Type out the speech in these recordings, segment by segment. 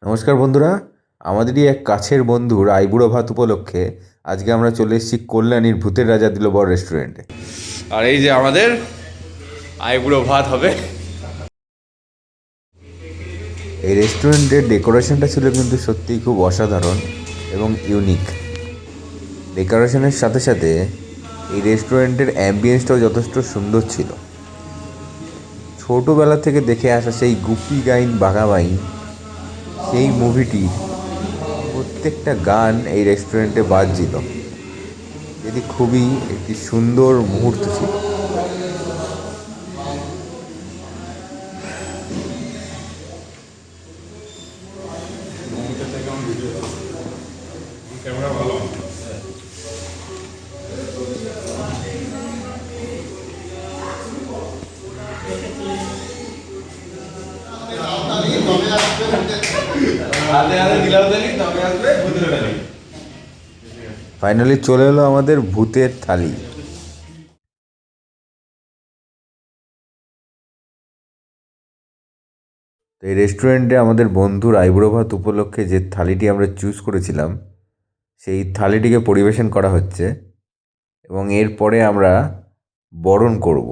নমস্কার বন্ধুরা, আমাদেরই এক কাছের বন্ধুর আইবুড়ো ভাত উপলক্ষে আজকে আমরা চলে এসেছি কল্যাণীর ভূতের রাজা দিলবর রেস্টুরেন্টে। আর এই যে আমাদের আইবুড়ো ভাত হবে। এই রেস্টুরেন্টের ডেকোরেশনটা ছিল কিন্তু সত্যিই খুব অসাধারণ এবং ইউনিক। ডেকোরেশনের সাথে সাথে এই রেস্টুরেন্টের অ্যাম্বিয়েন্সটাও যথেষ্ট সুন্দর ছিল। ছোটোবেলা থেকে দেখে আসা সেই গুপি গাইন বাঘাবাইন, সেই মুভিটির প্রত্যেকটা গান এই রেস্টুরেন্টে বাজছিল। এটি খুবই একটি সুন্দর মুহূর্ত ছিল। ফাইনালি চলে এলো আমাদের ভূতের থালি। তো এই রেস্টুরেন্টে আমাদের বন্ধুর আইবুড়ো ভাত উপলক্ষে যে থালিটি আমরা চুজ করেছিলাম, সেই থালিটিকে পরিবেশন করা হচ্ছে এবং এরপরে আমরা বরণ করব।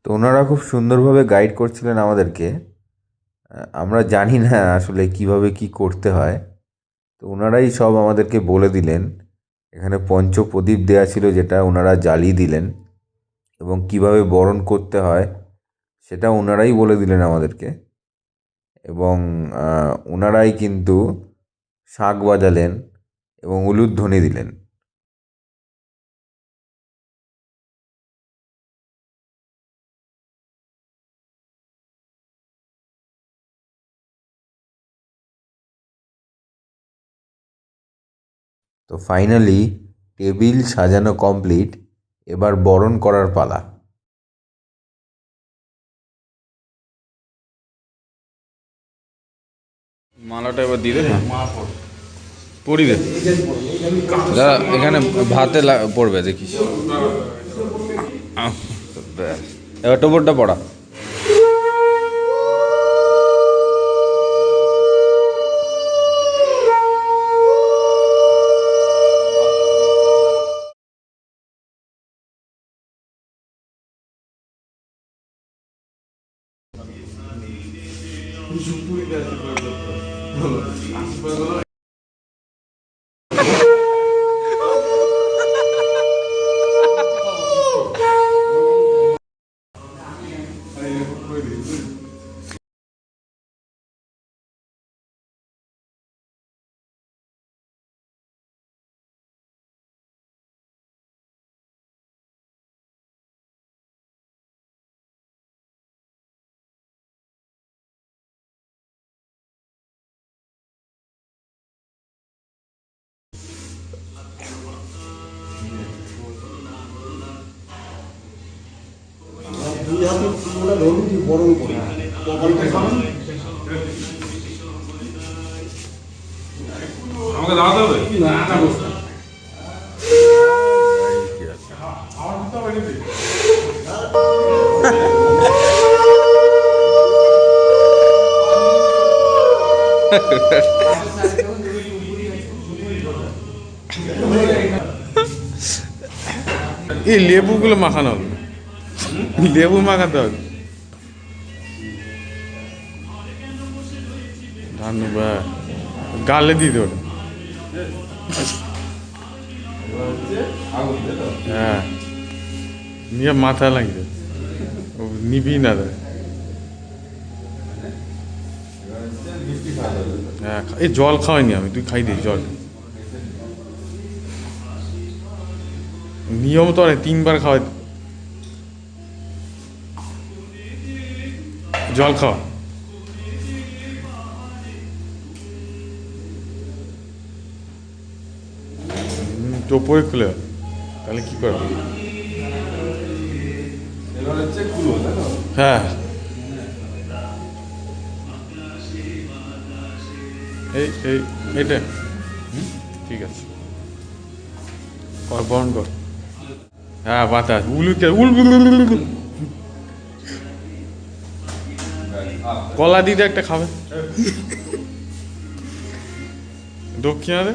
তো ওনারা খুব সুন্দরভাবে গাইড করছিলেন আমাদেরকে। আমরা জানি না আসলে কিভাবে কি করতে হয়, তো ওনারাই সব আমাদেরকে বলে দিলেন। এখানে পঞ্চপ্রদীপ দেয়া ছিল, যেটা ওনারা জ্বালিয়ে দিলেন, এবং কিভাবে বরণ করতে হয় সেটা ওনারাই বলে দিলেন আমাদেরকে। এবং ওনারাই কিন্তু শাঁখ বাজালেন এবং উলুধ্বনি দিলেন। তো ফাইনালি টেবিল সাজানো কমপ্লিট, এবার বরণ করার পালা। মালাটা এবার দিয়ে দে, পরি দে দাদা, এখানে ভাতে পড়বে দেখিস। ব্যাস, এবার টোপরটা পড়া। আমাকে দাঁড়াতে হবে না। এই লেবুগুলো মাখানো হবে, লেবু মাখাতে হবে। ধন্যবাদ, গালে দিয়ে দেবে। হ্যাঁ, নিয়ে মাথা লাগবে, নিবি না রে। হ্যাঁ, এই জল খাওয়াইনি আমি, তুই খাই দিস জল। নিয়ম তো অনেক, 3 বার খাওয়াই। জল খাওয়া। টোপই খুলে তাহলে কি করবো? হ্যাঁ, এই এইটা ঠিক আছে। বরণ কর। হ্যাঁ বাতাস কলা দিতে একটা খাবে দক্ষিণারে।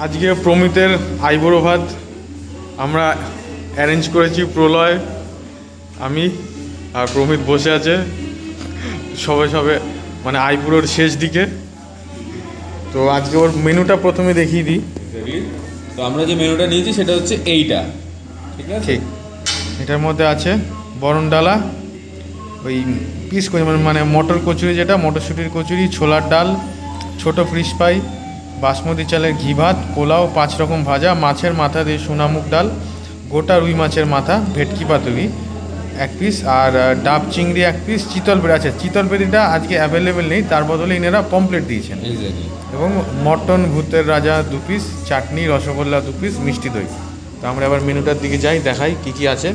আজকে প্রমিতের আইবুড়ো ভাত আমরা অ্যারেঞ্জ করেছি। প্রলয়, আমি আর প্রমিত বসে আছে সবে সবে, মানে আইবুড়োর শেষ দিকে। তো আজকে ওর মেনুটা প্রথমে দেখিয়ে দিই। তো আমরা যে মেনুটা নিয়েছি সেটা হচ্ছে এইটা, ঠিক আছে? ঠিক, এটার মধ্যে আছে বরণ ডালা, ওই পিস মানে মটর কচুরি, যেটা মটরশুঁটির কচুরি, ছোলার ডাল, ছোট ফিশ ফ্রাই, বাসমতি চালের ঘি ভাত, পোলাও, 5 রকম ভাজা, মাছের মাথা দিয়ে সোনামুগ ডাল, গোটা রুই মাছের মাথা, ভেটকি পাতুরি 1 পিস, আর ডাব চিংড়ি 1 পিস, চিতল বেড়ি আছে। চিতল বেড়িটা আজকে অ্যাভেলেবেল নেই, তার বদলে ইনারা পমপ্লেট দিয়েছেন। এবং মটন ভূতের রাজা 2 পিস, চাটনি, রসগোল্লা 2 পিস, মিষ্টি দই। তো আমরা এবার মেনুটার দিকে যাই, দেখাই কী কী আছে।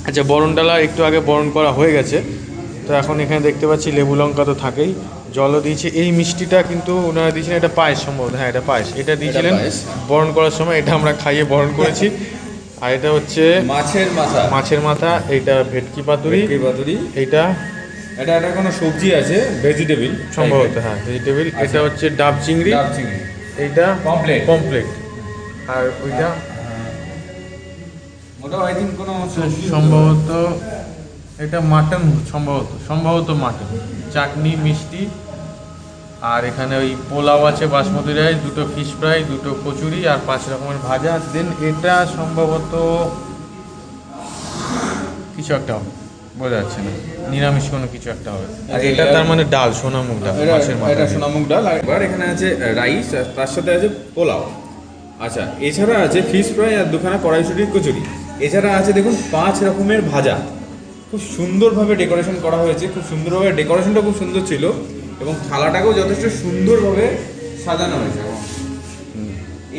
আচ্ছা, বরণ ডালা একটু আগে বরণ করা হয়ে গেছে। তো এখন এখানে দেখতে পাচ্ছি লেবু লঙ্কা তো থাকেই, জলও দিয়েছে। এই মিষ্টিটা কিন্তু ওনারা দিয়েছিলেন, এটা পায়েস সম্ভবত, হ্যাঁ এটা পায়েস, এটা দিয়েছিলেন বরণ করার সময়। এটা আমরা খাইয়ে বরণ করেছি। আর এটা হচ্ছে মাছের মাথা, এইটা ভেটকি পাতুরি, এইটা এটা কোনো সবজি আছে, ভেজিটেবল সম্ভবত, হ্যাঁ ভেজিটেবল। এটা হচ্ছে ডাব চিংড়ি, এইটা পমপ্লেট। আর ওইটা ওটাও আই থিঙ্ক কোনো সম্ভবত এটা মাটন, সম্ভবত মাটন, চাটনি, মিষ্টি। আর এখানে ওই পোলাও আছে বাসমতি রাইস, 2টো ফিশ ফ্রাই, 2টো কচুরি, আর 5 রকমের ভাজা। দেন এটা সম্ভবত কিছু একটা হবে, বোঝা যাচ্ছে না, নিরামিষ কোনো কিছু একটা হবে। আর এটা তার মানে ডাল, সোনামুগ ডাল, মাছের মাথা। এটা সোনামুগ ডাল। আর এবার এখানে আছে রাইস, আর তার সাথে আছে পোলাও। আচ্ছা, এছাড়া আছে ফিশ ফ্রাই আর 2খানা কড়াইশুঁটির কচুরি। এছাড়া আছে দেখুন 5 রকমের ভাজা। খুব সুন্দরভাবে ডেকোরেশন করা হয়েছে, খুব সুন্দরভাবে, ডেকোরেশনটা খুব সুন্দর ছিল এবং থালাটাকেও যথেষ্ট সুন্দরভাবে সাজানো হয়েছে।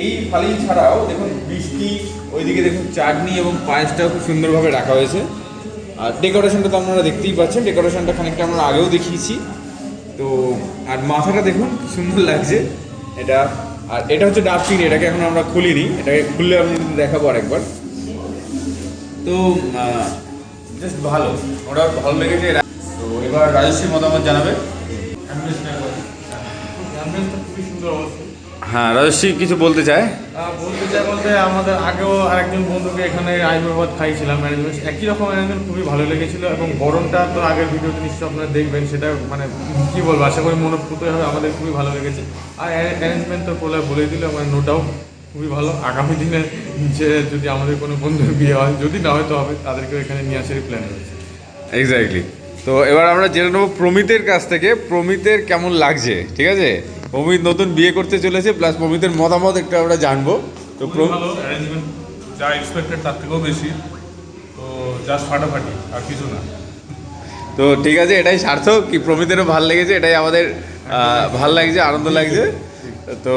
এই থালি ছাড়াও দেখুন মিষ্টি, ওইদিকে দেখুন চাটনি এবং পায়েসটাও খুব সুন্দরভাবে রাখা হয়েছে। আর ডেকোরেশনটা তো আপনারা দেখতেই পাচ্ছেন, ডেকোরেশনটা খানিকটা আমরা আগেও দেখিয়েছি। তো আর মাথাটা দেখুন কি সুন্দর লাগছে এটা। আর এটা হচ্ছে ডাব চিংড়ি, এটাকে এখন আমরা খুলিনি, এটাকে খুললে আমি দেখাবো আরেকবার। তো জাস্ট ভালো, ওটা ভালো লেগেছে। তো এবার রাজস্বীর মতামত জানাবে। খুবই সুন্দর অবস্থা। হ্যাঁ, রাজস্বী কিছু বলতে চায়। বলতে আমাদের আগেও আরেকজন বন্ধুকে এখানে আইবুড়ো ভাত খাইছিলাম, ম্যানেজমেন্ট একই রকম অ্যারেঞ্জমেন্ট, খুবই ভালো লেগেছিলো। এবং বরণটা তো আগের ভিডিওতে নিশ্চয়ই আপনারা দেখবেন, সেটা মানে কী বলবো, আশা করি মনোপুত হবে, আমাদের খুবই ভালো লেগেছে। আর অ্যারেঞ্জমেন্ট তো বলে দিল, আমার নোটাও খুবই ভালো। আগামী দিনে যে যদি আমাদের কোনো বন্ধুর বিয়ে হয়, যদি না হয়তো হবে, তাদেরকেও এখানে নিয়ে আসারই প্ল্যান রয়েছে। এক্স্যাক্টলি। তো এবার আমরা জেনে নেবো প্রমিতের কাছ থেকে, প্রমিতের কেমন লাগছে। ঠিক আছে, প্রমিত নতুন বিয়ে করতে চলেছে, প্লাস প্রমিতের মতামত একটু আমরা জানবো। তো ভালো অ্যারেঞ্জমেন্ট, যা এক্সপেক্টেড তার থেকেও বেশি, তো জাস্ট ফাটাফাটি, আর কিছু না। তো ঠিক আছে, এটাই সার্থক, কি প্রমিতেরও ভালো লেগেছে, এটাই আমাদের ভাল লাগছে, আনন্দ লাগছে। তো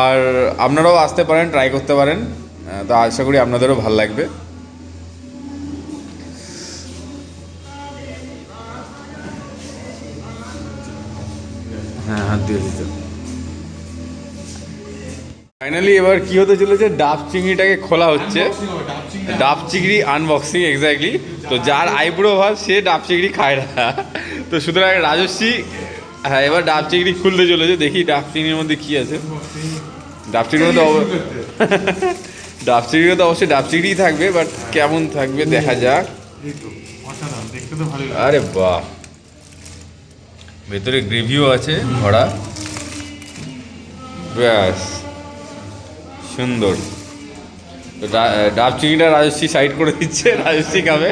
আর আপনারাও আসতে পারেন, ট্রাই করতে পারেন। তো আশা করি আপনাদেরও ভালো লাগবে। হ্যাঁ, হাত দিয়ে দিতে। ফাইনালি এবার কি হতে চলেছে, ডাব চিংড়িটাকে খোলা হচ্ছে। ডাব চিংড়ি আনবক্সিং, এক্স্যাক্টলি। তো যার আইবুড়ো ভাত সে ডাব চিংড়ি খায় না। তো সুতরাং রাজস্বী, হ্যাঁ এবার ডাব চিংড়ি খুলতে চলেছে। দেখি ডাব চিংড়ির মধ্যে কি আছে। ডাব চিংড়ির মধ্যে ডাব চিংড়ির তো অবশ্যই ডাব চিংড়িই থাকবে, বাট কেমন থাকবে দেখা যাক। আরে বাহ, ভেতরে গ্রেভিও আছে ভরা, ব্যাস সুন্দর। তো ডাব চিংড়িটা রাজস্বী সাইড করে দিচ্ছে, রাজস্বী খাবে।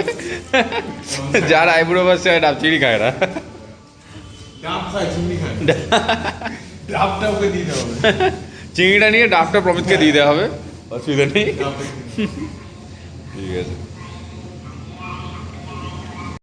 যার আইবুড়ো বাস সে ডাব চিংড়ি খায় না। চিংড়িটা নিয়ে ডাবটা প্রমিতকে দিয়ে দেওয়া হবে, অসুবিধা নেই। ঠিক আছে।